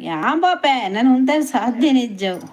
ಯಾನ್ ಪಾಪೆ ನಾನು ಉಂತ ಸಾಧ್ಯ ನಿಜವು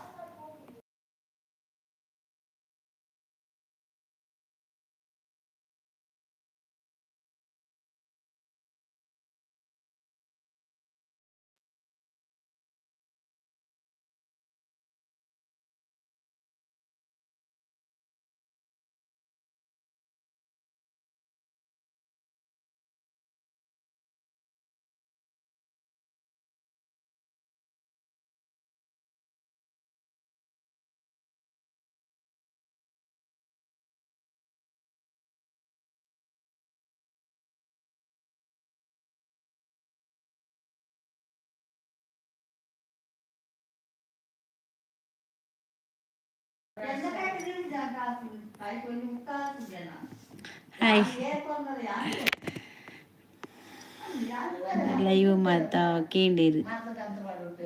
లైవ్ మాత కేండీరు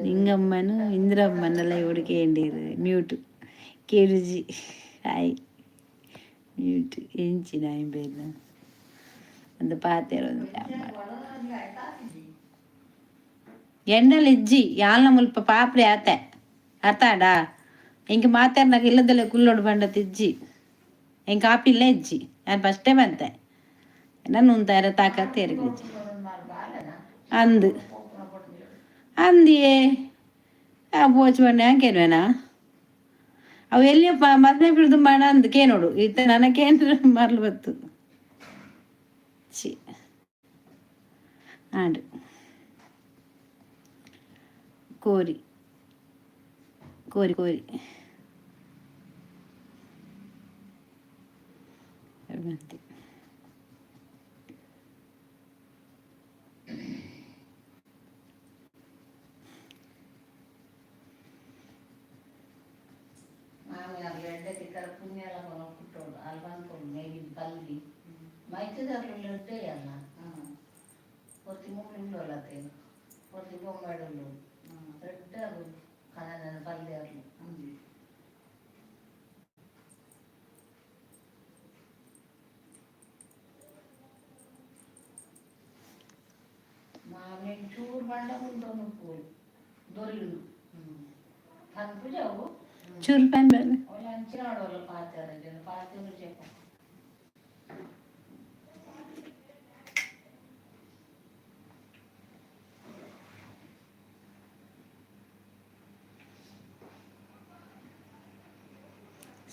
లింగమ్మను ఇంద్రమ్మన లైవ్ కేండీరు మ్యూట్ కేరుజీ హాయ్ మ్యూట్ ఎంచిన పేరు அந்த பாத்திரம் எண்ணெயில் இಜ್ಜಿ ಯಾಲ್ನ ಮುಲ್ಪ ಪಾಪ್ರಿ ಆತೆ ಅರ್ತಾಡಾ ಇಂಕ ಮಾತಾಡ್ నాకు ಇಲ್ಲದಲ್ಲ ಕುಲ್ಲೋಡು ಬಂಡ ತಿಜ್ಜಿ ಇಂಕ ಆಪಿಲ್ಲ ಇಜ್ಜಿ ನಾನು ಫಸ್ಟೇ ಬಂತೆ ನಾನು ಉಂತಾರ ತಾಕತ್ತೆ ಎರಿಗಿಜ್ಜಿ ಅಂದು ಅಂದಿಯೇ ಪೋಚು ಬಣ್ಣ ಯಾಕೇನ್ವೇನಾ ಅವು ಎಲ್ಲಿ ಮದ್ವೆ ಬಿಡ್ದು ಮಾಡ ಅಂದಕ್ಕೆ ನೋಡು ಇತ್ತ ನನಗೇನು ಮರ್ಲು ಬತ್ತು ಸಿ ಆಡು ಕೋರಿ ಕೋರಿ ಕೋರಿ ಮತ್ತೆ ಚೂರು ಪ್ಯಾನ್ ಬೇಡ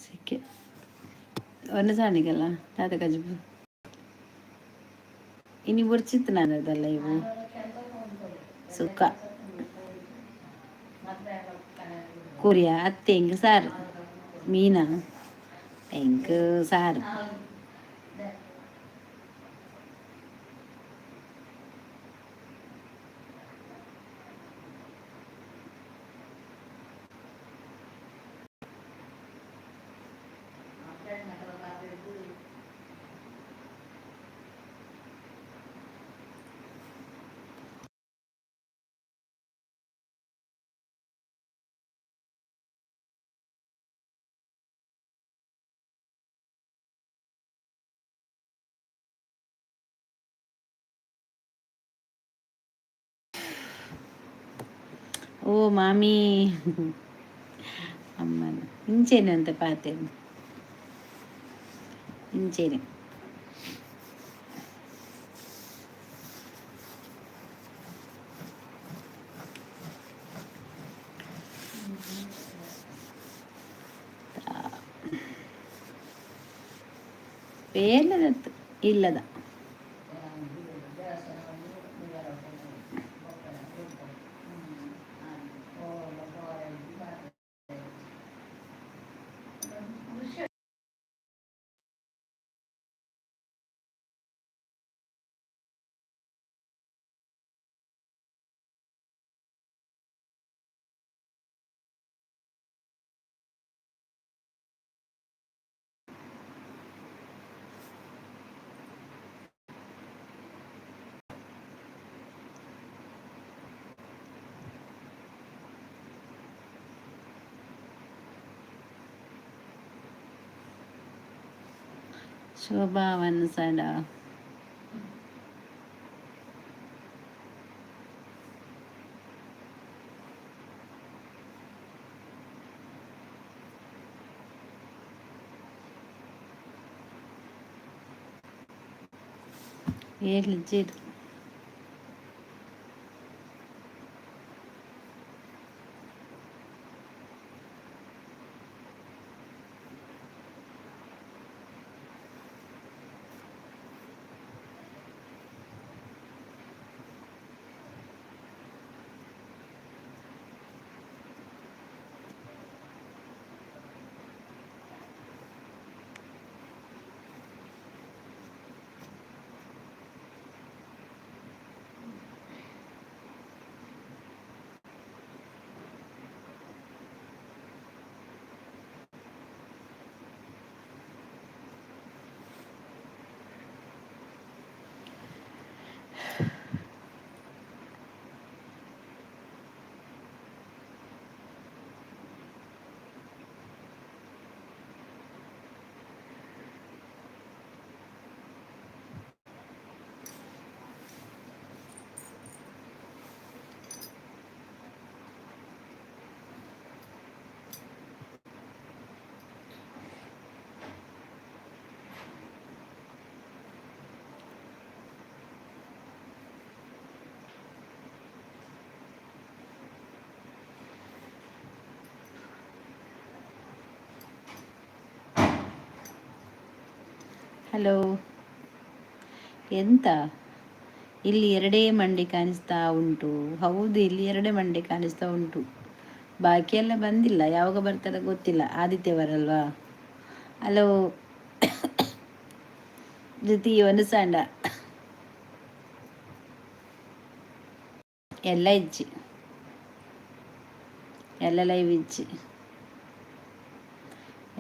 ಸಿಕ್ಕೆ ಒಂದು ಸಾಣಿಗಲ್ಲ ತಾತ ಕಜ್ಬು ಇನಿ ಬುರ್ಚಿತ್ತು ನಾನು ಅದಲ್ಲ ಇವು ಸುಕ್ಕ ಕೂರಿಯ ಅತ್ತೆ ಹೆಂಗೆ ಸಾರು ಮೀನಾ ಹೆಂಗೆ ಸಾರು ಓ ಮಾಮಿ ಅಮ್ಮನ ಇಂಚೇನೆ ಅಂತ ಪಾತೇನೆ ಇಂಚೇನೆ പേരിലത് ഇല്ലതാ ಶೋಭಾವನ್ ಸಡ ಹೇಳಿದ್ದು ಹಲೋ ಎಂತ ಇಲ್ಲಿ ಎರಡೇ ಮಂಡಿ ಕಾಣಿಸ್ತಾ ಉಂಟು. ಹೌದು, ಇಲ್ಲಿ ಎರಡೇ ಮಂಡಿ ಕಾಣಿಸ್ತಾ ಉಂಟು. ಬಾಕಿ ಎಲ್ಲ ಬಂದಿಲ್ಲ, ಯಾವಾಗ ಬರ್ತಾರೆ ಗೊತ್ತಿಲ್ಲ. ಆದಿತ್ಯವಾರ ಅಲ್ವಾ. ಹಲೋ ಜೊತೆ ಒಂದು ಸಂಡ ಎಲ್ಲ ಇಜ್ಜಿ ಎಲ್ಲ ಲೈವ್ ಇಜ್ಜಿ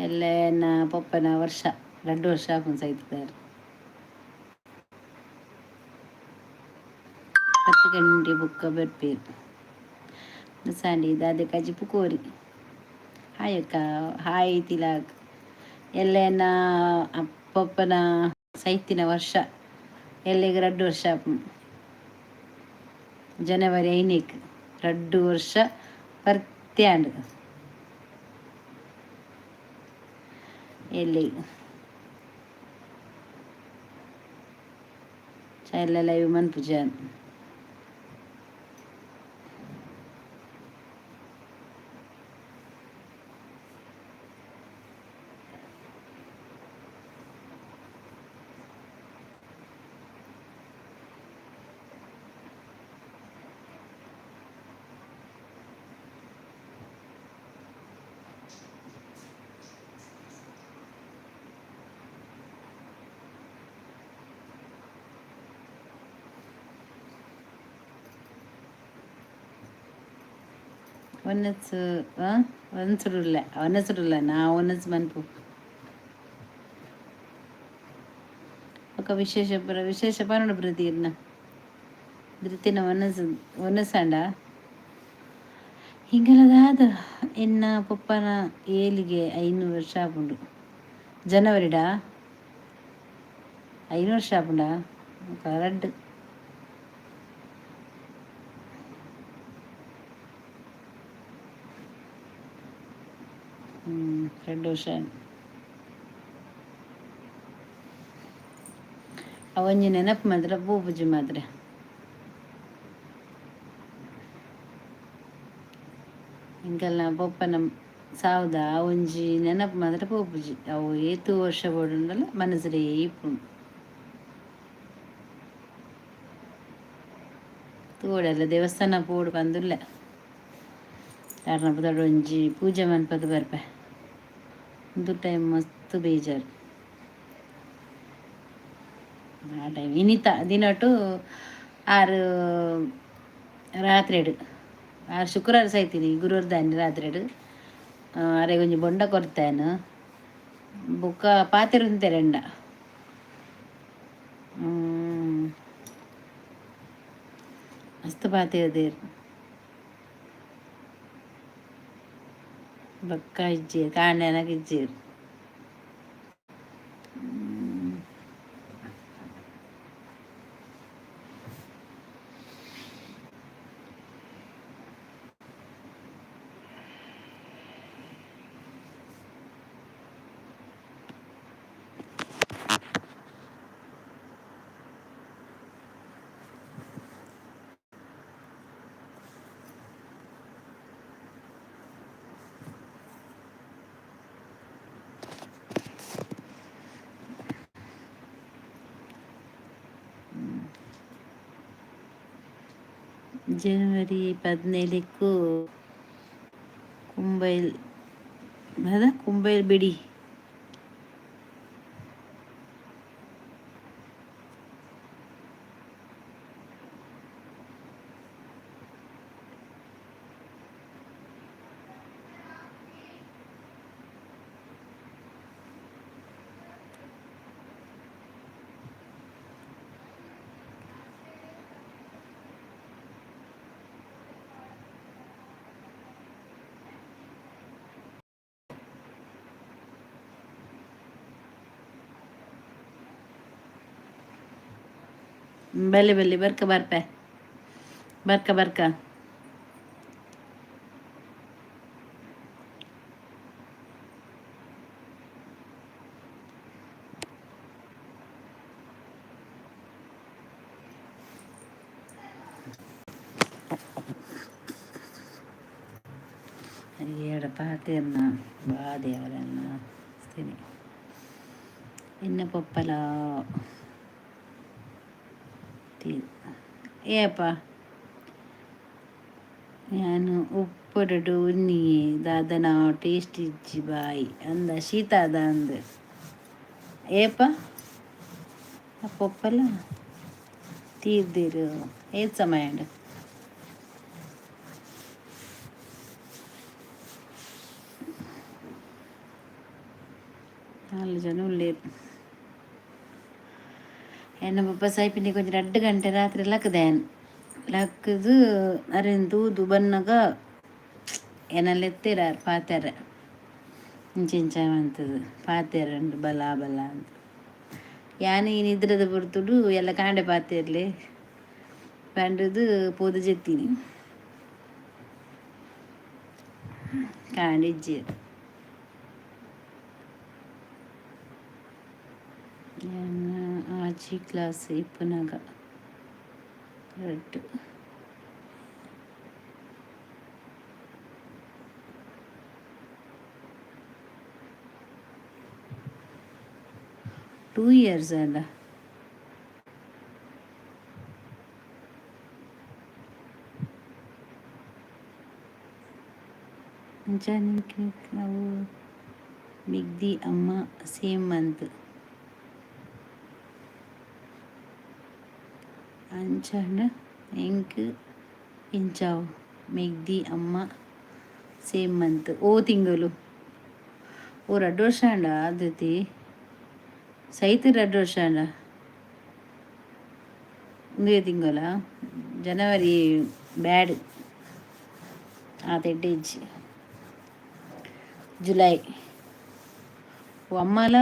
ಎಲ್ಲ ಪಪ್ಪನ ವರ್ಷ 2 ವರ್ಷ ಆಪುನ್ ಸೈತಿದ್ದಾರೆ. 10 ಗಂಟೆ ಬುಕ್ಕ ಬರ್ಪೇರು ಸಂಡಿ ದಾದೆ ಕಜಿ ಪುಕೋರಿ. ಹಾಯ್ ಅಕ್ಕ, ಹಾಯ್ ತಿಲಾಕ್. ಎಲ್ಲೇನ ಪಪ್ಪನ ಸೈತಿನ ವರ್ಷ ಎಲ್ಲಿಗೆ 2 ವರ್ಷ ಆಪುನ್. ಜನವರಿ 5ಕ್ಕೆ 2 ವರ್ಷ ಪರ್ತ್ಯಾಂಡ್ ಎಲ್ಲಿ ಎಲ್ಲ ಲೈವ್ ಮನ್ಪುಜಾನ್. ಒನ್ನಸು ಒನ್ಸುರುಲ್ಲ ಒನ್ನಸುರುಲ್ಲ ನಾ ಒನ್ನಸು ಮನ್ಪು ఒక ವಿಶೇಷ ಪನ್ನಡ ಪ್ರತೀರ್ನ ಧೃತಿನ ಒನ್ನಸಂಡ ಹಿಂಗಲದಾದ ಎನ್ನ ಪಪ್ಪನ ಏಲಿಗೆ 500 ವರ್ಷ ಆಪುಂಡು. ಜನವರಿಡ 500 ವರ್ಷ ಆಪುಂಡ ಕರಡ್ ರೆಡ್ ಓಷನ್ ಅವೊಂಜಿ ನೆನಪು ಮಾತ್ರ ಪೂಪುಜಿ ಮಾತ್ರ ಇಂಕಲ್ನ ಪೊಪ್ಪನ ಸಾವುದ ಒಂಜಿ ನೆನಪು ಮಾತ್ರ ಪೋಪುಜಿ ಅವು ಏತು ವರ್ಷ ಬೋಡುಂಡಲ ಮನಸ್ಸರೇ ಇಪ್ಪುಂಡು ತೋಡೆಲ್ಲ ದೇವಸ್ಥಾನ ಪೋಡು ಬಂದುಲ್ಲ ಯಾರನ್ನ ಒಂಜಿ ಪೂಜೆ ಮನ್ಪದು ಬರ್ಪೆ ಒಂದು ಟೈಮ್ ಮಸ್ತ್ ಬೇಜಾರು ಆ ಟೈಮ್ ಇನ್ನಿತ ದಿನಟು ಆರು ರಾತ್ರಿಡು ಆರು ಶುಕ್ರವಾರ ಸಾಯ್ತೀನಿ ಗುರುವಾರ ದಾನಿ ರಾತ್ರಿಡು ಅರೆ ಒಂಜಿ ಬೊಂಡ ಕೊರ್ತಾನು ಬೊಕ್ಕ ಪಾತೆರುಂತೆರೆಂಡ ಮಸ್ತ್ ಪಾತೆರ್ದೇರು ಬೊಕ್ಕ ಇಜ್ಜೇರು ಕಾಂಡನಗ ಇಜ್ಜೇರು ಜನವರಿ 17ಕ್ಕೂ ಕುಂಬೈಲ್ ಕುಂಬೈಲ್ ಬಿಡಿ ಬಲ್ಲೆ ಬಲ್ಲೆ ಬರ್ಕ ಬರ್ಪೆ ಬರ್ಕ ಬರ್ಕ ఏడ పాతేన్న బాదేవరన్న తిని ఇన్న పప్పల ಏಪ ನಾನು ಉಪ್ಪುಡು ಉನ್ನಿ ದಾದನ ಟೇಸ್ಟ್ ಇಜ್ಜಿ ಬಾಯಿ ಅಂದ ಶೀತ ಅದ ಅಂದ ಏಪ ಪಪ್ಪಲ ತೀರ್ದಿರು ಏತ್ ಸಮಯ ಉಂಡು 4 ಜನ ಉಳ್ಳೇರು ಎನ್ನ ಪಪ್ಪ ಸಾಯ್ಪಿನಿ ಕೊಂಚ 2 ಗಂಟೆ ರಾತ್ರಿ ಲಕ್ಕದೇನು ಲಕ್ಕದು ಅರೆನ್ ತೂದು ಬನ್ನಗ ಏನೆಲ್ಲ ಎತ್ತಿರಾರು ಪಾತೆರ ಇಂಚಿಂಚ ಅಂತದು ಪಾತೆರಂಡು ಬಲ ಬಲ ಅಂತ ಯಾನು ಈ ನಿದ್ರದ ಬರ್ತುಡು ಎಲ್ಲ ಕಾಂಡೆ ಪಾತೆರ್ಲೆ ಪಂಡದು ಪೋದು ಜೆತ್ತೀನಿ ಕಾಂಡೆ ಇಜ್ಜೇರು ಆಜಿ ಕ್ಲಾಸ್ ಇಪ್ಪುನಾಗ ಕರೆಕ್ಟ್ 2 years ಅಲ್ಲ ಅಂಚಾನಿಕೆ ನಾವು ಮಿಗ್ದಿ ಅಮ್ಮ ಸೇಮ್ ಮಂತ್ ಅಂಚಂಡ ಎಂಕ್ ಇಂಚಾವು ಮಿಗ್ದಿ ಅಮ್ಮ ಸೇಮ್ ಮಂತ್ ಓ ತಿಂಗಳು ಓ 2 ವರ್ಷ ಅಂಡ ಆದತಿ ಸೈತ್ 2 ವರ್ಷ ಅಂಡ ಒಂದೇ ತಿಂಗಳ ಜನವರಿ ಬ್ಯಾಡ್ ಆತ ಇಜ್ಜಿ ಜುಲೈ ಓ ಅಮ್ಮಲ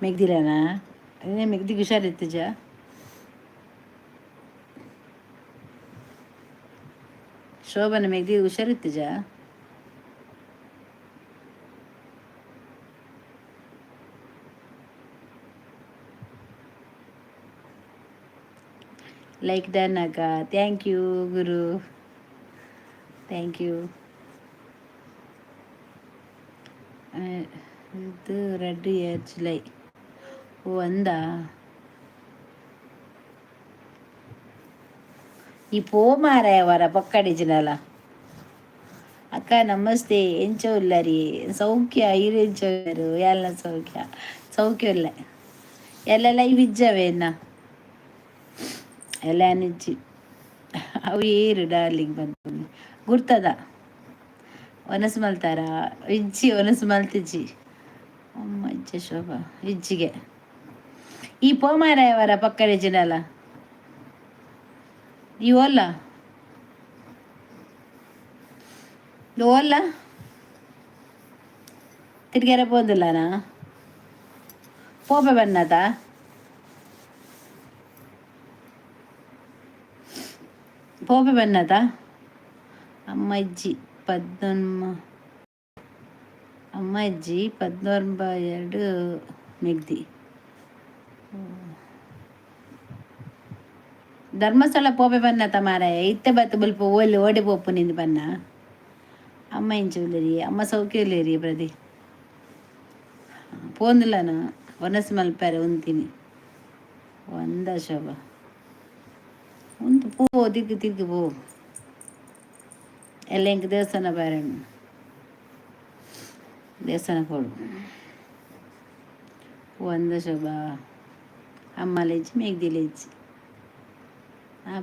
ಮೆಗ್ದಿರನಾ ಅದೇ ಮೆಗ್ದಿಗೆ ಹುಷಾರಿತ್ತು ಜಾ ಶೋಭನ ಮೆಗ್ದಿ ಹುಷಾರಿತ್ತು ಜಾ ಲೈಕ್ ಡನ್ ಅಕ್ಕ. ಥ್ಯಾಂಕ್ ಯು ಗುರು, ಥ್ಯಾಂಕ್ ಯು. ಇದು ರೆಡ್ ಇಯರ್ ಜುಲೈ. ಓ ಅಂದಾ ಈ ಪೋ ಮಾರಾಯವರ ಪಕ್ಕಡಿಜಿನಲ್ಲ. ಅಕ್ಕ ನಮಸ್ತೆ, ಎಂಚೋ ರೀ ಸೌಖ್ಯ ಇರು ಎಂಚೋ ಎಲ್ಲ ಸೌಖ್ಯ ಸೌಖ್ಯ ಇಲ್ಲ ಎಲ್ಲ ಇವಿಜ್ಜವೇನ ಎಲ್ಲ ನಿಜ್ಜಿ ಅವು ಏರು ಡಾರ್ಲಿಂಗ್ ಬಂತು ಗುರ್ತದ ಒನಸು ಮಲ್ತಾರ ಇಜ್ಜಿ ಒನಸು ಮಲ್ತಿಜ್ಜಿ ಅಮ್ಮ ಇಜ್ಜ ಶೋಭಾ ಇಜ್ಜಿಗೆ ಈ ಪೋ ಮಾರಾಯವರ ಪಕ್ಕಡಿಜಿನಲ್ಲ ಈ ಓಲ್ಲ ಓಲ್ಲ ತಿರ್ಗಾರ పోదులానా పోపే బన్నత పోపే బన్నత ಅಮ್ಮ ಅಜ್ಜಿ 14 ಮೆಗ್ದಿ ಧರ್ಮಸ್ಥಳ పోపే బన్నత ಮಾರಾಯ ಇತ್ತೆ ಬತ್ತು ಬಲ್ಪ ಓಲಿ ಓಡಿ ಪೋಪು ನಿಂದು ಬನ್ನ ಅಮ್ಮ ಇಂಚುಲೇರಿ ಅಮ್ಮ ಸೌಖ್ಯಲೇರಿ ಪ್ರದಿ పోందులానా వనసు మలిపారు ఉంతిని వంద శోభ ఉంತು ಪೋ ತಿರ್ಗಿ ಪೋ ಎಲ್ಲ ಇಂಕ ದೇವಸ್ಥಾನ ಬಾರಣ್ಣ ದೇವಸ್ಥಾನ ಕೊಡು వంద శోభ అమ్మ లేచి మేఘది లేచి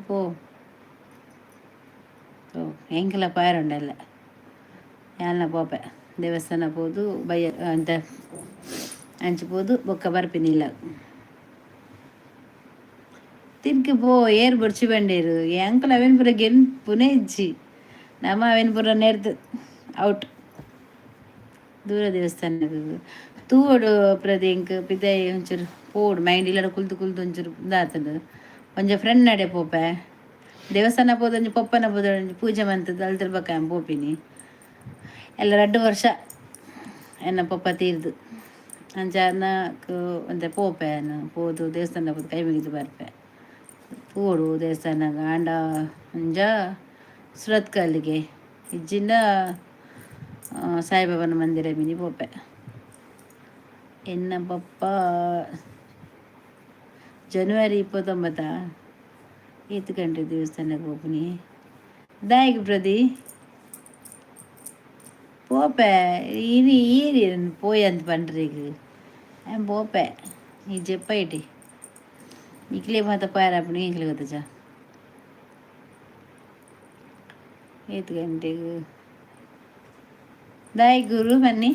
పో ಎಂಕಲ ಪಾಯರುಂಡಲ್ಲ ಯಾಲ್ನ ಪೋಪೆ ದೇವಸ್ಥಾನ ಪೋದು ಬಯ್ಯ ಅಂತ ಹಂಚ್ಬೋದು ಬೊಕ್ಕ ಬರ್ಪಿನಿಲ್ಲ ತಿರ್ಗಿ ಪೋ ಏರ್ ಬಡ್ಚಿ ಬಂಡೇರು ಎಂಕಲ್ ಅವೇನು ಪುರ ಗೆನ್ಪುನೇ ಇಜ್ಜಿ ನಮ್ಮ ಅವೇನು ಪುರ ನೆರ್ದು ಔಟ್ ದೂರ ದೇವಸ್ಥಾನ ತೂವಡು ಪ್ರತಿ ಎಂಕ್ ಪಿದಾಯಿ ಒಂಚೂರು ಪೋಡು ಮೈಂಡ್ ಇಲ್ಲಡ ಕುಲ್ತು ಒಂಚೂರು ದಾತದು ಒಂಜ ಫ್ರೆಂಡ್ ನಡೆ ಪೋಪೆ ದೇವಸ್ಥಾನ ಪೋದು ಒಂಜಿ ಪಪ್ಪನ ಪೋದು ಪೂಜೆ ಮಂತದ್ದು ಅಲ್ತಿರ್ಬೇಕ ಪೋಪಿನಿ ಎಲ್ಲ 2 ವರ್ಷ ಎನ್ನ ಪಪ್ಪ ತೀರ್ದು ಅಂಚಾನಕ್ಕೆ ಒಂತೆ ಪೋಪೆ ಪೋದು ದೇವಸ್ಥಾನ ಪೋದು ಕೈ ಮುಗಿದು ಬರ್ಪೆ ಪೋಡು ದೇವಸ್ಥಾನ ಆಂಡ ಅಂಜ ಸುರತ್ಕಲ್ಲಿಗೆ ಇಜ್ಜಿಂದ ಸಾಯಿಬಾಬನ ಮಂದಿರ ಮಿನಿ ಪೋಪೆ ಎನ್ನ ಪಪ್ಪ ಜನವರಿ 29 ಈತ್ ಗಂಟೆ ದೇವಸ್ಥಾನಕ್ಕೆ ಹೋಗ್ನಿ ದಾಯಿಗೆ ಪ್ರದಿ போப்பே இனி ஈரி போய் அந்த பண்ணுறீங்க போப்பே நீ చెప్పేటి ఇట్లే మాత పారప్పుడు ఇంట్లో వద్దచా ఏతు గంటే దాయి గురు మన్ని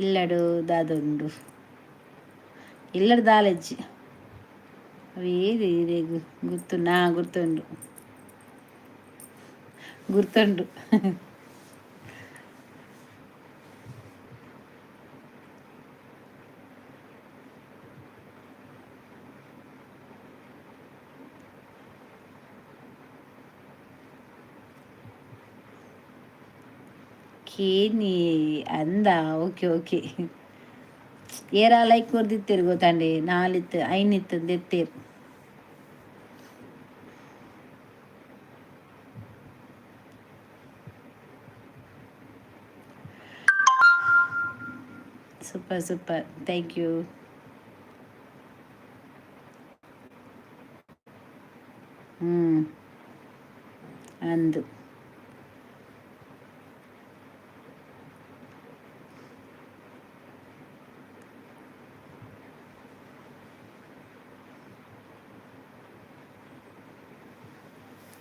ఇల్లడు దాదొండు ఇల్లడు దాలెచ్చి అవి ఏది గుర్తుండు ಕೇನಿ ಅಂದ ಓಕೆ ಏರ ಲೈಕ್ ಕೊರ್ದಿತ್ತೇರು ಗೊತ್ತಂಡಿ 4 5 ದೆತ್ತೇರು ಸೂಪರ್ ಥ್ಯಾಂಕ್ ಯು ಅಂದು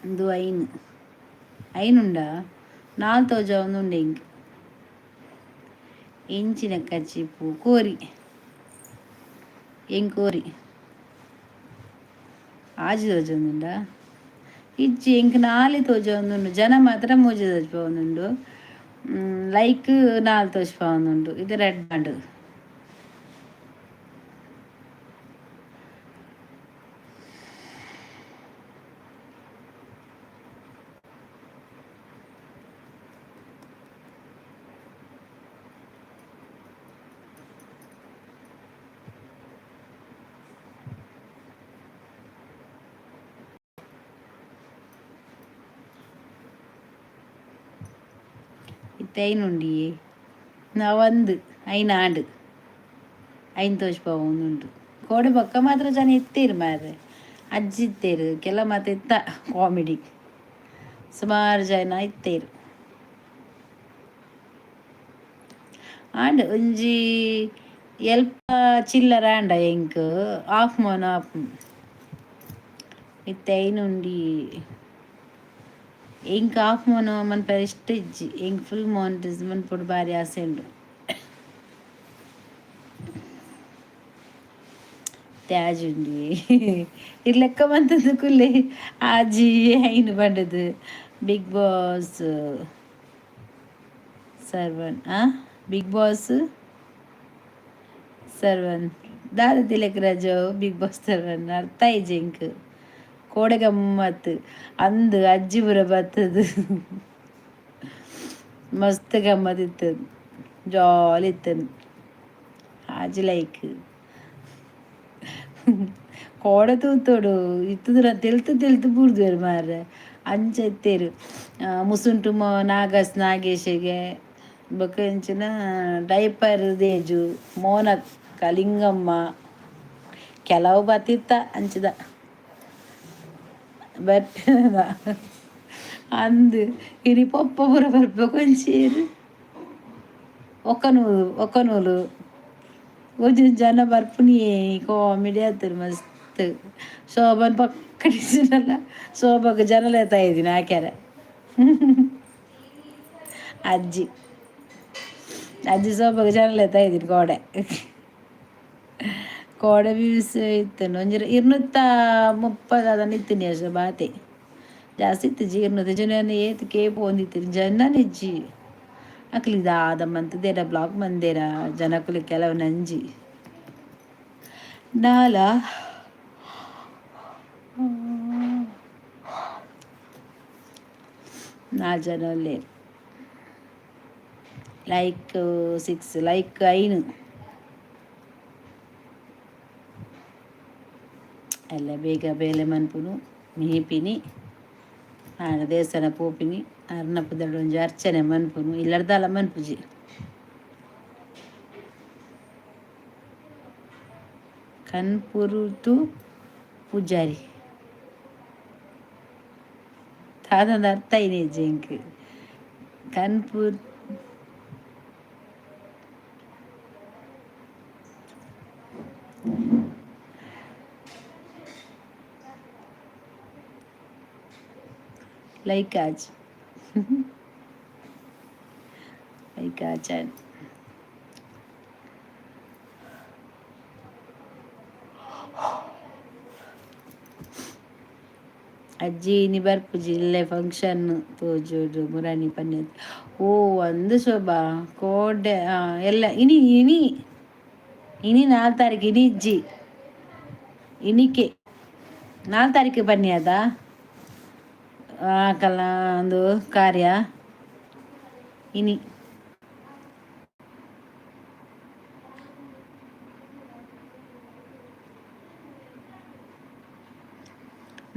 ಒಂದು ಐನುಂಡ 4000 ಉಂಡೆ ಇಂಕ್ ಎಂಚಿನ ಕಚ್ಚಿಪ್ಪು ಕೋರಿ ಎಂಕೋರಿ ಆಜಿ ತೋಜೊಂದುಂಡ ಇಜ್ಜಿ ಎಂಕ್ 4 ತೋಜೊಂದುಂಡು ಜನ ಮಾತ್ರ 3 ತೋಜ್ಪವೊಂದುಂಡು ಲೈಕ್ 4 ತೋಜ್ಪವೊಂದುಂಡು ಇದು ರೆಡ್ ಬ್ಯಾಂಡ್ ತೈನುಂಡಿ ನಾವು ಒಂದು ಐನು ಆಂಡು ಐನು ತೋಚ್ಪೋವುಂದುಂಟು ಕೋಡೆ ಬೊಕ್ಕ ಮಾತ್ರ ಜನ ಇತ್ತೀರು ಮಾರ್ರೆ ಅಜ್ಜಿ ಇತ್ತೇರು ಕೆಲ ಮಾತು ಇತ್ತ ಕಾಮಿಡಿ ಸುಮಾರು ಜನ ಇತ್ತೇರು ಆಂಡ್ ಒಂಜಿ ಎಲ್ಪ ಚಿಲ್ಲರ ಆಂಡ ಎಂಕ್ ಆಫ್ ಮೋನ್ ಆಫ್ ಇತ್ತೆ ಐನುಂಡಿ ಎಂಕ್ ಆಫ್ ಮೋನ್ ಮನ್ಪರೆ ಇಷ್ಟ ಇಜ್ಜಿ ಎಂಕ್ ಫುಲ್ ಮೋನಿಟೈಸ್ ಮನ್ಪೊಡು ಬಾರಿ ಆಸೆ ಉಂಡು ತ್ಯಾಜ್ ಉಂಡಿ ಇರ್ಲೆಕ್ಕ ಮಂತದ್ದು ಕುಲ್ಲೆ ಆಜಿ ಐನು ಪಂಡದು ಬಿಗ್ ಬಾಸ್ ಸರ್ವನ್ ಬಿಗ್ ಬಾಸ್ ಸರ್ವನ್ ದಾದ ತಿಲಕ್ ರಾಜು ಬಿಗ್ ಬಾಸ್ ಸರ್ವನ್ ಅರ್ಥ ಐಜೆಂಕ್ ಕೋಡೆ ಗಮ್ಮತ್ ಅಂದು ಅಜ್ಜಿ ಪೂರ ಬತ್ತದು ಮಸ್ತ್ ಗಮ್ಮತ್ ಇತ್ತದು ಜಾಲಿ ಇತ್ತದು ಆಜಿ ಲೈಕ್ ಕೋಡೆ ತೂತೋಡು ಇತ್ತುದ್ರ ತೆಲ್ತು ಬೂರ್ದುವೆರು ಮಾರ್ರೆ ಅಂಚ ಇತ್ತೇರು ಮುಸುಂಟು ನಾಗಸ್ ನಾಗೇಶಗೆ ಬೊಕ ಎಂಚಿನ ಡೈಪರ್ ದೇಜು ಮೋನಕ್ಕ ಲಿಂಗಮ್ಮ ಕೆಲವು ಬತ್ತಿತ್ತ ಅಂಚಿದ ಬರ್ಪದ ಅಂದು ಇನಿ ಪೊಪ್ಪ ಪೂರ ಬರ್ಬೇಕು ಒಂಚೇರು ಒಕ್ಕನೂಲು ಒಂಜಿ ಜನ ಬರ್ಪುನಿಯೇ ಕಾಮಿಡಿ ಆತರು ಮಸ್ತ್ ಶೋಭನ್ ಪಕ್ಕಡಿಸಿನಲ್ಲ ಶೋಭಕ್ಕೆ ಜನಲೇ ತಾಯಿದ್ದೀನಿ ಹಾಕ್ಯಾರ ಅಜ್ಜಿ ಶೋಭಕ್ಕೆ ಜನಲೇ ತಾಯಿದ್ದೀನಿ ಕೋಡೆ ವ್ಯೂಸ್ ಇತ್ತನು ಒಂಜಿ 230 ಅದನ್ನು ಇತ್ತೀನಿ ಅಷ್ಟು ಬಾತೆ ಜಾಸ್ತಿ ಇತ್ತು ಜಿ 200 ಜನ ಏತ್ ಕೇಪು ಹೊಂದಿತ್ತು ಜನ ನಿಜ್ಜಿ ಅಕ್ಲಿದ ಆದಮ್ಮಂತದೇರ ಬ್ಲಾಗ್ ಮಂದೇರ ಜನಕ್ಕುಲಿ ಕೆಲವು ನಂಜಿ ನಾಲ ಜನ ಒಳ್ಳೆ ಲೈಕ್ 6 ಲೈಕ್ ಐನು ಎಲ್ಲ ಬೇಗ ಬೇಲೆ ಮನ್ಪುನು ಮೀಪಿನಿ ನಾನು ದೇವಸ್ಥಾನ ಪೋಪಿನಿ ಅರ್ನಪ್ಪದಡು ಒಂಜಿ ಅರ್ಚನೆ ಮನ್ಪುನು ಇಲ್ಲಡ್ದಲ್ಲ ಮನ್ಪುಜಿ ಕನ್ಪುರುತು ಪೂಜಾರಿ ತಾದಂದು ಅರ್ಥ ಐನೇಜಿ ಇಂಕ್ ಕನ್ಪುರ್ ಲೈಕ್ ಆಜ್ ಲೈಕ್ ಆಚಾನ್ ಅಜ್ಜಿ ಇನಿ ಬರ್ಪುಜಿ ಇಲ್ಲೇ ಫಂಕ್ಷನ್ ತೋಜೋಡು ಮುರಾಣಿ ಪನ್ಯ ಓ ಒಂದು ಶೋಭಾ ಕೋಡೆ ಎಲ್ಲ ಇನಿ 4 ತಾರೀಕು ಇನಿ ಇಜ್ಜಿ ಇನಿಕೆ 4 ತಾರೀಕು ಬನ್ನಿ ಅದ ಆಕಲ್ಲ ಒಂದು ಕಾರ್ಯ ಇನಿ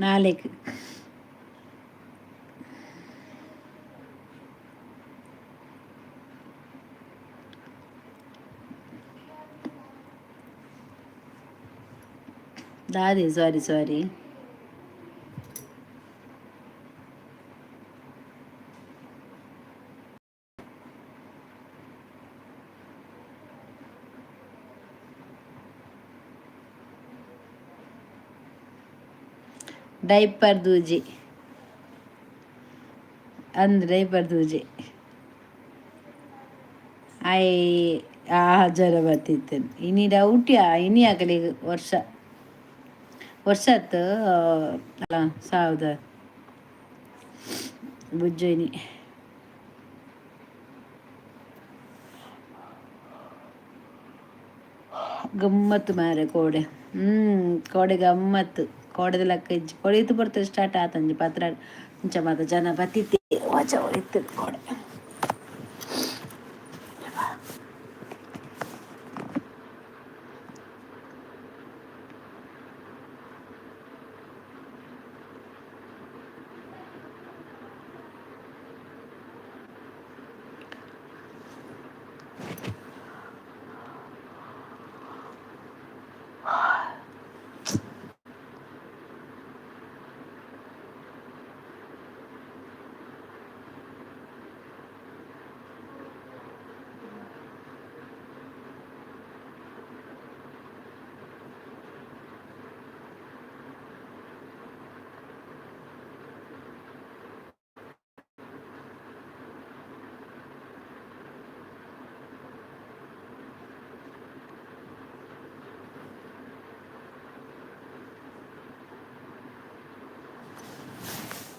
ನಾಳೆಗೆ ದಾದಿ ಸಾರಿ ಡೈಪರ್ ದೂಜಿ ಡೈಪರ್ ದೂಜಿ ಜ್ವರ ಬರ್ತಿತ್ತು ಇನಿ ಡೌಟ್ಯಾ ಇನಿ ಆಗಲಿ ವರ್ಷತ್ತು ಅಲ್ಲ ಸಾವ್ದ ಬುಜ್ಜೋಯ್ನಿ ಗಮ್ಮತ್ತು ಮಾರೆ ಕೋಡೆ ಕೋಡೆ ಗಮ್ಮತ್ತು ಕೋಡೆದ ಲೆಕ್ಕ ಇಜ್ಜಿ ಕೋಡೆ ಇತ್ತು ಬರ್ತಾರೆ ಸ್ಟಾರ್ಟ್ ಆತಂಜಿ ಪತ್ರ ಇಂಚ ಮಾತ ಜನ ಬತ್ತಿತ್ತೆ ವಾಚ ಇತ್ತು ಕೋಡೆ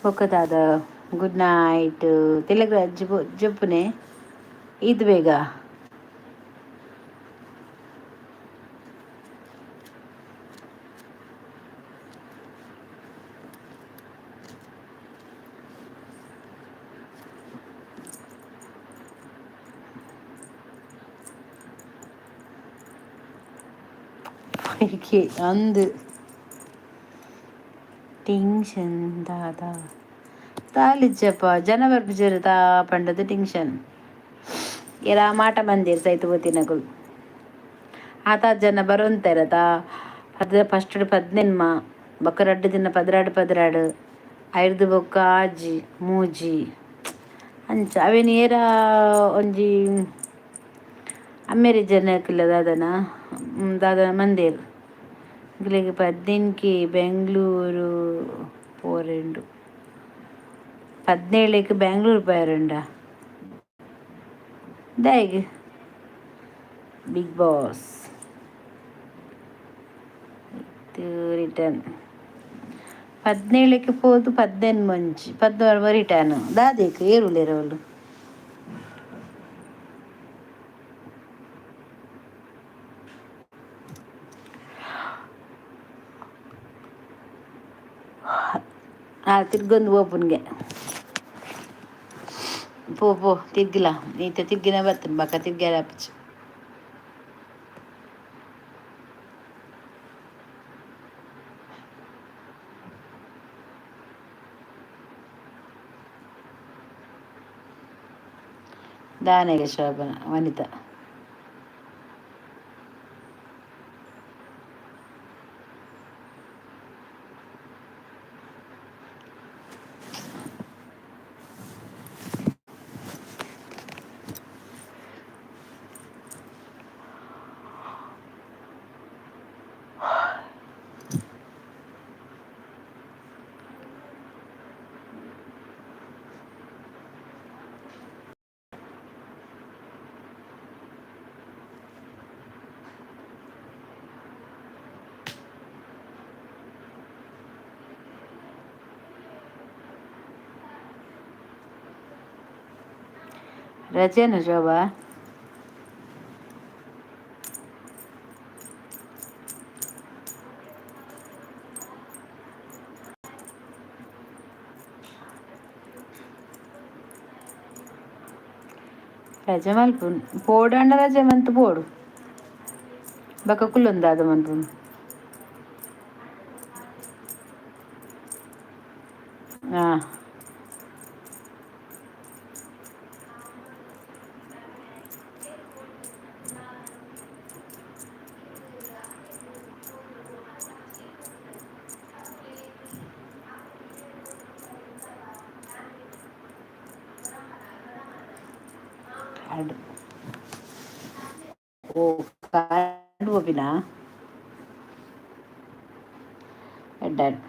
ಒಕ್ಕದಾದ ಗುಡ್ ನೈಟ್ ತೆಲಗ್ರ ಜೊಪ್ಪುನೆ ಇದು ಬೇಗ ಅಂದು ಟಿಂಕ್ಷನ್ ದಾದಾ ತಾಲಿಚ್ಚಪ್ಪ ಜನ ಬರ್ಪಿಸಿರು ತಾ ಪಂಡದು ಟಿಂಕ್ಷನ್ ಎರ ಮಾಟ ಮಂದಿರ್ ಸೈತು ಗೊತ್ತಿನಗಳು ಆತ ಜನ ಬರೋಂತಾರ ತಾ ಫಸ್ಟ್ ಪದ್ನೆನ್ಮ ಬೊಕ್ಕ ರಡ್ಡು ದಿನ ಪದ್ರಾಡು ಐರ್ದು ಬೊಕ್ಕ ಆಜಿ ಮೂಜಿ ಅಂಚ ಅವೇನು ಏರ ಒಂಜಿ ಅಮ್ಮೆರೆ ಜನಕ್ಲ ದಾದನ ಮಂದೆರ್ ಗಿಲೆಗ್ ಪದ್ನೆನ್ಕಿ ಬೆಂಗಳೂರು ಪೋರೆಂಡು 17ಕ್ಕೆ ಬೆಂಗಳೂರು ಪೋಯರುಂಡ ದಾಯ್ ಬಿಗ್ ಬಾಸ್ ರಿಟರ್ನ್ 17ಕ್ಕೆ పోదు 18 ಮಂಚಿ 16 ರಿಟರ್ನ್ ದಾದೇಕ್ ಏರುಲೆರವಲು ತಿರ್ಗೊಂದು ಓಪನ್ಗೆ ಪೋ ತಿರ್ಗಿಲ್ಲ ಈತ ತಿರ್ಗಿನ ಬರ್ತೀನಿ ಬಕ್ಕ ತಿರ್ಗ್ಯಾರ ಅಪ್ಪಚ್ಚು ದಾನೆಗೆ ಶೋಭನ ವನಿತಾ ರಜೆನ ಶೋಭಾ ರಜೆ ಮಲ್ಪುನ್ ಪೋಡಂಡ ರಜೆ ಮಂತ್ ಪೋಡು ಬಕ್ಕ ಕುಲ್ಲೊಂದಾದ ಮನ್ಪುನ್ ಹಾಂ ಕಾಡು ಓ ಕಾಡು ಹೋಪಿನ ಎಡ್ಡಾಡು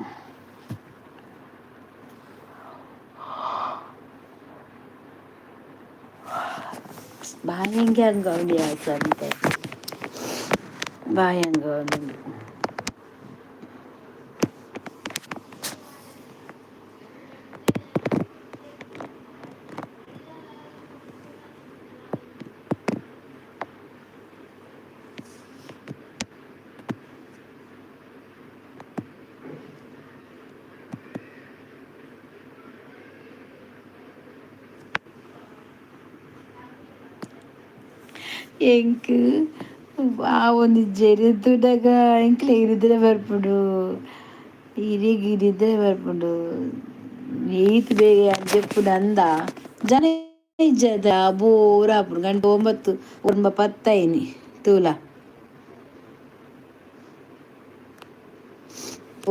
ഭയങ്കര ഗൗഡിയായിട്ട് ഭയങ്കര ಎಂಕ್ ಆ ಒಂದು ಜರಿದುಡಗ ಎಂಕ್ಲ ಇರಿದ್ರೆ ಬರ್ಪುಡು ಇರಿಗಿರಿದ್ರೆ ಬರ್ಪುಡು ಈತ್ ಬೇಗ ಜೆಪ್ಪುಡು ಅಂದ ಜನ ಇಜ್ಜದ ಬೋರ್ ಆಪುಡು ಗಂಟೆ 9 ಒಂಬ 10 ತೂಲ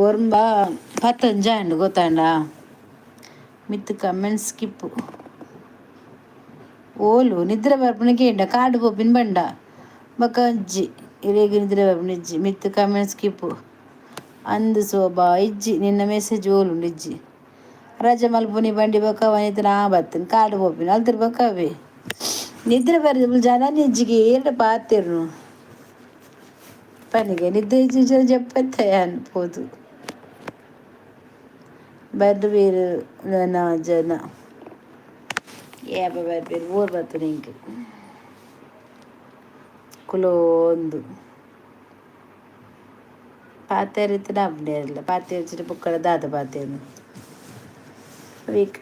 ಒರ್ಂಬ 10 ಜಾಂಡು ಗೊತ್ತಾಂಡ ಮಿತ್ ಕಮೆಂಟ್ ಸ್ಕಿಪ್ ಓಲು ನಿದ್ರೆ ಬರ್ಪುನಗೆ ಎಂಡ ಕಾಡು ಪೋಪಿನ ಬಂಡ ಬಕ್ಕ ಅಜ್ಜಿ ಇರೇಗ ನಿದ್ರೆ ಬರ್ಪುನ ಇಜ್ಜಿ ಮಿತ್ ಕಮೆಂಟ್ ಸ್ಕಿಪ್ ಅಂದು ಸೋಬಾ ಇಜ್ಜಿ ನಿನ್ನ ಮೆಸೇಜ್ ಓಲುಂಡು ಇಜ್ಜಿ ರಜೆ ಮಲ್ಪುನಿ ಬಂಡಿ ಬಕ್ಕ ವನಿತ ನಾ ಬತ್ತನ್ ಕಾಡು ಪೋಪಿನ ಅಲ್ತಿರ್ ಬಕ್ಕವೇ ನಿದ್ರೆ ಬರ್ತದೆ ಜನ ನಿಜ್ಜಿಗೆ ಎರಡು ಪಾತಿರ್ನು ಪನಿಗೆ ನಿದ್ದೆ ಇಜ್ಜಿ ಜಪ್ಪತ್ತ ಅನ್ಬೋದು ಬರ್ಬೀರು ಜನ ಏಪ ಬರ್ಬೀರು ಊರು ಬತ್ತು ನಿಂಗೆ ಕುಲೋಂದು ಪಾತೆರಿತ್ತಿನ ಅಪ್ಪನೇ ಇರಲಿಲ್ಲ ಪಾತೆ വെച്ചിട്ട് ಬುಕ್ಕಳ ದಾದ ಪಾತೆಯನ್ನು ವೀಕ್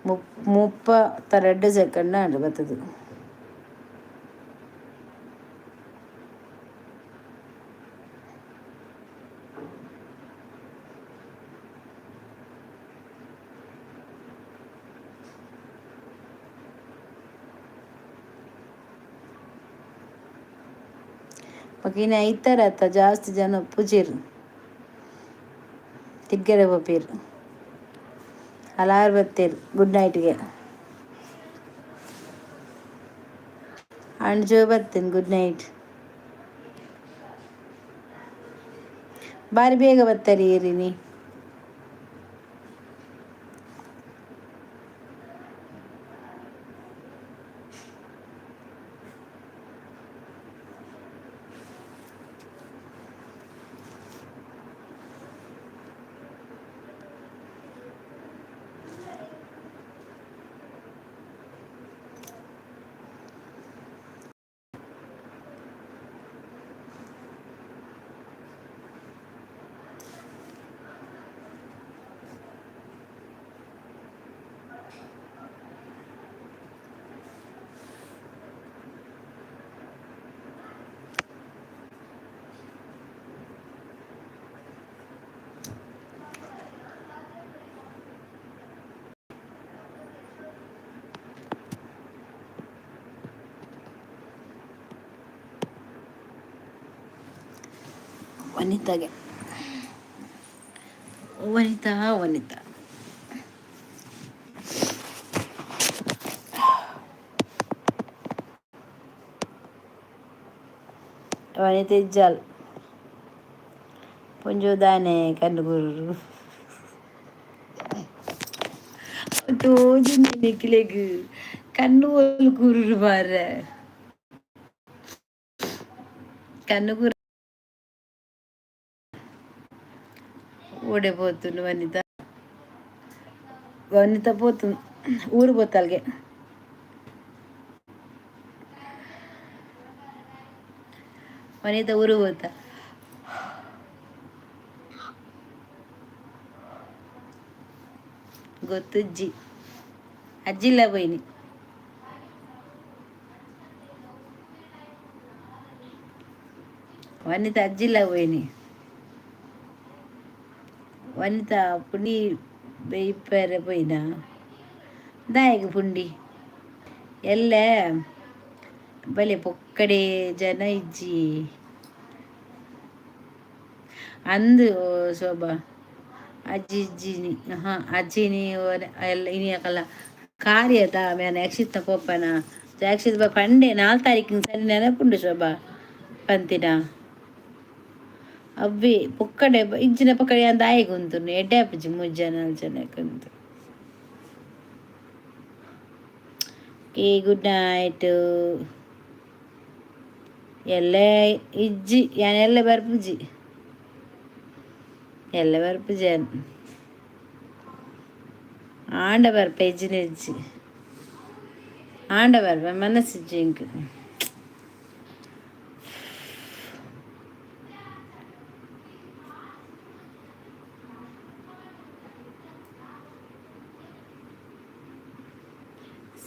32 ಸೆಕೆಂಡ್ ಬರ್ತದೆ. ಮಗಿನ ಐತಾರತ್ತ ಜಾಸ್ತಿ ಜನ ಪೂಜೆರು ತಿಗ್ಗರೆ ಬಪ್ಪೀರು ಹಲಾರು ಬತ್ತೀರು ಗುಡ್ ನೈಟ್ಗೆ ಅಣ್ಜೋ ಬರ್ತೀನಿ ಗುಡ್ ನೈಟ್ ಬಾರಿ ಬೇಗ ಬರ್ತಾರೆ ಏರಿನಿ ವನಿತಾಗೆ ವನಿತಾ ವನಿತಾ ವನಿತ ಇಜ್ಜಲ್ ಪುಂಜುದಾನೆ ಕಣ್ಣುಗುರು ತೋಜು ನಿಕ್ಲೆಗ್ ಕಣ್ಣು ಗುರು ಬಾರ ಕಣ್ಣುಗುರು ಓಡೇపోతుంది ವನಿತ ವನಿತ పోతుంది ఊరు పోతాల్ಗೆ ವನಿತ ಊರು ಹೋತ ಗೊತ್ತಜ್ಜಿ ಅಜ್ಜಿಲ್ಲ ಬೈನಿ ವನಿತ ಅಜ್ಜಿಲ್ಲ ಬೈನಿ ವನಿತ ಪುಂಡಿ ಬೇಯ್ಪರೆ ಪೋಯ್ನ ದಾಯಗ ಪುಂಡಿ ಎಲ್ಲ ಬಲೆ ಪೊಕ್ಕಡೆ ಜನ ಇಜ್ಜಿ ಅಂದು ಶೋಭಾ ಅಜ್ಜಿ ಇಜ್ಜಿನಿ ಅಜ್ಜಿನಿ ಎಲ್ಲ ಇನಿಯಕಲ್ಲ ಕಾರ್ಯದ ಮ್ಯಾನ ಯಕ್ಷಿತ್ನ ಪೋಪನ ಯಕ್ಷಿತ್ ಪಂಡೆ 4 ತಾರೀಕಿನ ಸರಿ ನೆನಪುಂಡು ಶೋಭಾ ಪಂತಿನ ಅವ್ವೆ ಪೊಕ್ಕಡೆ ಇಜ್ಜಿನ ಪಕ್ಕಡೆ ಅಂದ ಆಯ್ಗುಂತು ಎಡ್ಡೆ ಅಪ್ಪಜಿ 3 ಜನ 4 ಜನಕ್ಕಂತು ಗುಡ್ ನೈಟ್ ಎಲ್ಲ ಇಜ್ಜಿ ಎಲ್ಲ ಬರ್ಪುಜಿ ಎಲ್ಲ ಬರ್ಪುಜಿ ಆಂಡ ಬರ್ಪ ಇಜ್ಜಿನ ಇಜ್ಜಿ ಆಂಡ ಬರ್ಪ ಮನಸ್ಸಿಜ್ಜಿ ಇಂಕ್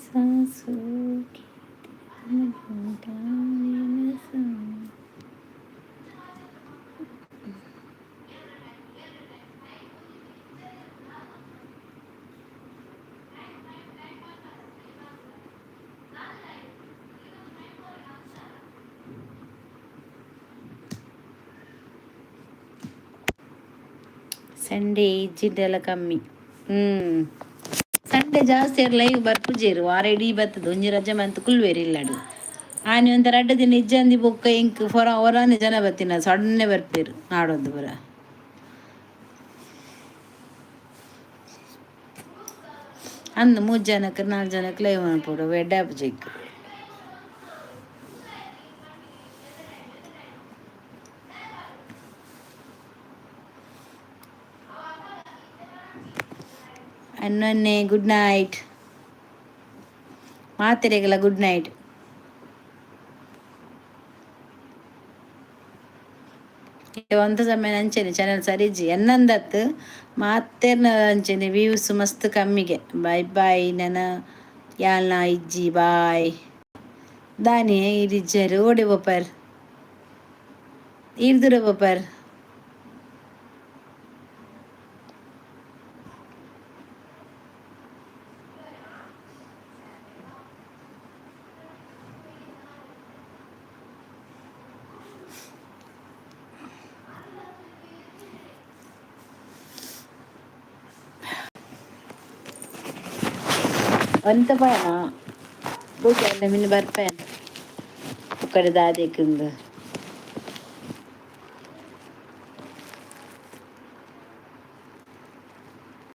ಸಾಸು ಸಂಡೇ ಇಜ್ಜಿದ್ದೆಲ್ಲ ಕಮ್ಮಿ ಸಂಡೆ ಜಾಸ್ತಿ ಲೈವ್ ಬರ್ಪುಜೇರು ವಾರ ಇಡೀ ಬರ್ತದೆ ಒಂಜಿ ರಜೆ ಮಂತ್ ಕುಲ್ವೇರಿ ಇಲ್ಲಡು ಆನೆ ಒಂಥರ 2 ದಿನ ಇಜ್ಜಂದಿ ಬೊಕ್ಕ ಇಂಕ್ ಹೊರಾನೆ ಜನ ಬತ್ತಿನ ಸಣ್ಣೆ ಬರ್ಪೇರು ನಾಡೊಂದು ಬರ ಅಂದು 3 ಜನಕ್ಕೆ 4 ಜನಕ್ಕೆ ಲೈವ್ ಮಾಡ್ಬಿಡು ವೆಡ್ಡ ಪೂಜೆಗೆ ಅನ್ನೊನ್ನೆ ಗುಡ್ ನೈಟ್ ಮಾತೆರೆಗಲ ಗುಡ್ ನೈಟ್. ಒಂತ ಸಮಯ ಅಂಚೆನೆ ಚಾನಲ್ ಸರಿಜಿ ಎನ್ನಂದತ್ ಮಾತೆರ್ನ ಅಂಚೆನೆ ವ್ಯೂಸ್ ಮಸ್ತ್ ಕಮ್ಮಿಗೆ. ಬಾಯ್ ಬಾಯ್ ನನ ಯಾಲ್ನ ಇಜ್ಜಿ ಬಾಯ್ ದಾನಿ ಇರಿಜ್ಜರು ಓಡಿ ಬೊಪ್ಪರ್ ಇರ್ದುರ ಬೊಪ್ಪರ್. ಒಂತ ಪಯಣ ಬೋಕೆ ಮಿನ್ನು ಬರ್ಪೇನೆ ಒಕ್ಕಡೆ ದಾದಿಕ್ಕಂದು